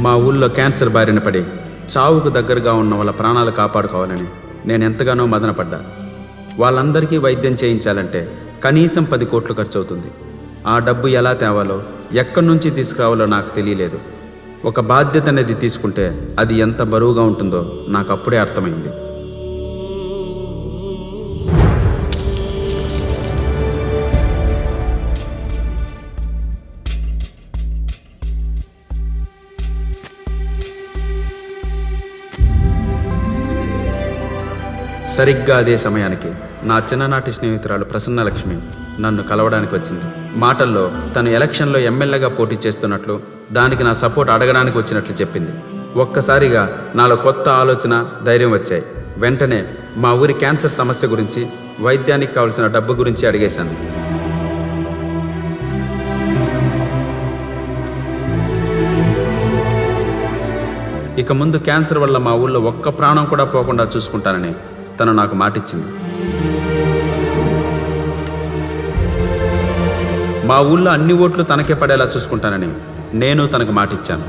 మా ఊళ్ళో క్యాన్సర్ బారిన పడి చావుకు దగ్గరగా ఉన్న వాళ్ళ ప్రాణాలు కాపాడుకోవాలని నేను ఎంతగానో మదనపడ్డా. వాళ్ళందరికీ వైద్యం చేయించాలంటే కనీసం 10 కోట్లు ఖర్చు అవుతుంది. ఆ డబ్బు ఎలా తేవాలో, ఎక్కడి నుంచి తీసుకురావాలో నాకు తెలియలేదు. ఒక బాధ్యత అనేది తీసుకుంటే అది ఎంత బరువుగా ఉంటుందో నాకు అప్పుడే అర్థమైంది. సరిగ్గా అదే సమయానికి నా చిన్ననాటి స్నేహితురాలు ప్రసన్నలక్ష్మి నన్ను కలవడానికి వచ్చింది. మాటల్లో తను ఎలక్షన్లో ఎమ్మెల్యేగా పోటీ చేస్తున్నట్లు, దానికి నా సపోర్ట్ అడగడానికి వచ్చినట్లు చెప్పింది. ఒక్కసారిగా నాలో కొత్త ఆలోచన, ధైర్యం వచ్చాయి. వెంటనే మా ఊరి క్యాన్సర్ సమస్య గురించి, వైద్యానికి కావలసిన డబ్బు గురించి అడిగేశాను. ఇక ముందు క్యాన్సర్ వల్ల మా ఊళ్ళో ఒక్క ప్రాణం కూడా పోకుండా చూసుకుంటానని తను నాకు మాటిచ్చింది. మా ఊళ్ళో అన్ని ఓట్లు తనకే పడేలా చూసుకుంటానని నేను తనకు మాటిచ్చాను.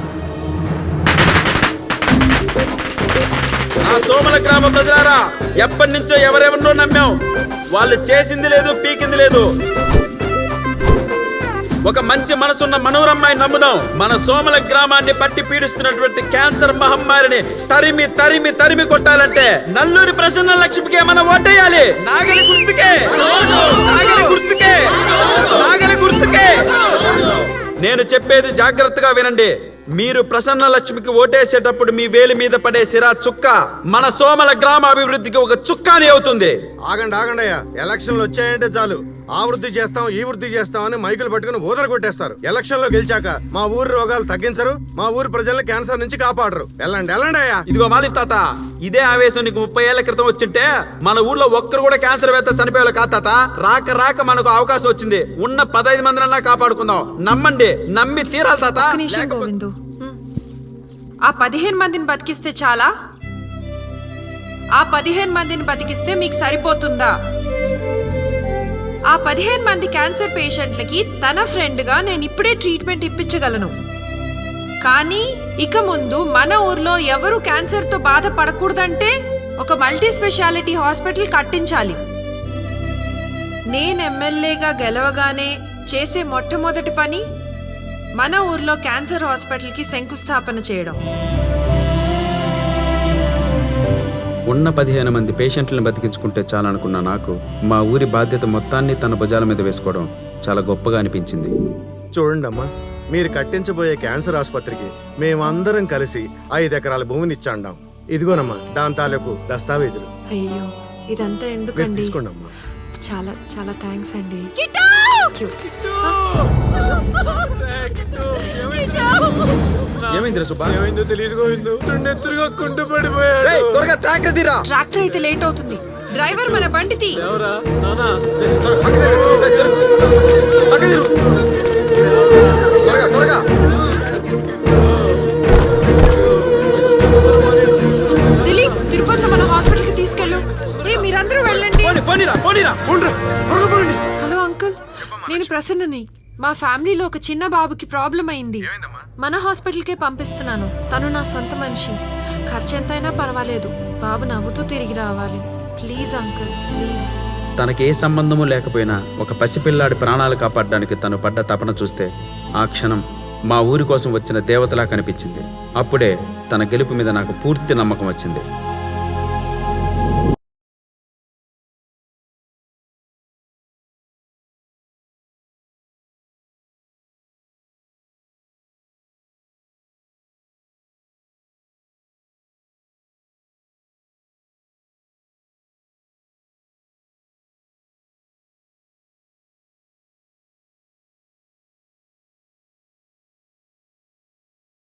ఆ సోమల గ్రామ ప్రజలారా, ఎప్పటి నుంచో ఎవరెవరినో నమ్మాం. వాళ్ళు చేసింది లేదు, పీకింది లేదు. ఒక మంచి మనసున్న మనోరమ్మాయి నమ్ముదాం. మన సోమల గ్రామాన్ని పట్టి పీడిస్తున్నటువంటి క్యాన్సర్ మహమ్మారిని తరిమి తరిమి తరిమి కొట్టాలంటే నల్లూరి ప్రసన్న లక్ష్మికే మనం ఓటేయాలి. నాగలి గుర్తుకే, నాగలి గుర్తుకే, నాగలి గుర్తుకే. నేను చెప్పేది జాగ్రత్తగా వినండి. మీరు ప్రసన్న లక్ష్మికి ఓటేసేటప్పుడు మీ వేలి మీద పడే సిరా చుక్క మన సోమల గ్రామ అభివృద్ధికి ఒక చుక్కాని అవుతుంది. ఆగండి అయ్యా, ఎలక్షన్లు వచ్చాయంటే చాలు ఆ వృద్ధి చేస్తాం, ఈ వృద్ధి చేస్తాం అని మైకులు పట్టుకుని ఊదర కొట్టేస్తారు. ఎలక్షన్ లో గెలిచాక మా ఊరి రోగాలు తగ్గించరు, మా ఊరి ప్రజల్ని క్యాన్సర్ నుంచి కాపాడరు. వెళ్ళండి అయ్యా. ఇదిగో మాలిఫ్ తాత, ఇదే ఆవేశం నీకు 30 ఏళ్ల క్రితం వచ్చింటే మన ఊర్లో ఒక్కరు కూడా క్యాన్సర్ వేత్త చనిపోయేలా కాదు తాత. రాక రాక మనకు అవకాశం వచ్చింది. ఉన్న 15 మందినన్నా కాపాడుకుందాం. నమ్మండి, నమ్మి తీరాలి తాత. గోవిందు, ఆ 15 మందిని బతికిస్తే చాలా? ఆ 15 మందిని బతికిస్తే మీకు సరిపోతుందా? ఆ 15 మంది క్యాన్సర్ పేషెంట్లకి తన ఫ్రెండ్గా నేను ఇప్పుడే ట్రీట్మెంట్ ఇప్పించగలను. కానీ ఇక ముందు మన ఊర్లో ఎవరు క్యాన్సర్తో బాధపడకూడదంటే ఒక మల్టీ స్పెషాలిటీ హాస్పిటల్ కట్టించాలి. నేను ఎమ్మెల్యేగా గెలవగానే చేసే మొట్టమొదటి పని మన ఊర్లో క్యాన్సర్ హాస్పిటల్కి శంకుస్థాపన చేయడం. ఉన్న 15 మంది పేషెంట్లను బతికించుకుంటే చాలనుకున్న నాకు మా ఊరి బాధ్యత మొత్తాన్ని తన భుజాల మీద వేసుకోవడం చాలా గొప్పగా అనిపించింది. చూడండి అమ్మా, మీరు కట్టించబోయే క్యాన్సర్ ఆసుపత్రికి మేమందరం కలిసి 5 ఎకరాల భూమిని ఇచ్చాండాం. ఇదిగోనమ్మా దాని తాలూకు దస్తావేజులు. అయ్యో, ఇదంతా ఎందుకండి? తీసుకోండి అమ్మా. చాలా చాలా థ్యాంక్స్ అండి. ఏమైంది సుబ్బా? ఏమైందో తెలియదు గోవిందు. నెత్తురుగా కుంటు పడిపోయాడు. త్వరగా ట్రాక్టర్ తీరా. ట్రాక్టర్ అయితే లేట్ అవుతుంది. డ్రైవర్ మన బండి తీ. ఎవరా నానా? త్వరగా. దిలీప్, తిరుపతిలో మన హాస్పిటల్కి తీసుకెళ్ళు. మీరందరూ వెళ్ళండి. హలో అంకుల్, నేను ప్రసన్నని. మా ఫ్యామిలీలో ఒక చిన్న బాబుకి ప్రాబ్లం అయింది. మన హాస్పిటల్కే పంపిస్తున్నాను. తను నా సొంత మనిషి. ఖర్చు ఎంతైనా పర్వాలేదు. బాబు నవ్వుతూ తిరిగి రావాలి. Please uncle, please. తనకే సంబంధము లేకపోయినా ఒక పసిపిల్లాడి ప్రాణాలు కాపాడడానికి తను పడ్డ తపన చూస్తే ఆ క్షణం మా ఊరి కోసం వచ్చిన దేవతలా కనిపించింది. అప్పుడే తన గెలుపు మీద నాకు పూర్తి నమ్మకం వచ్చింది.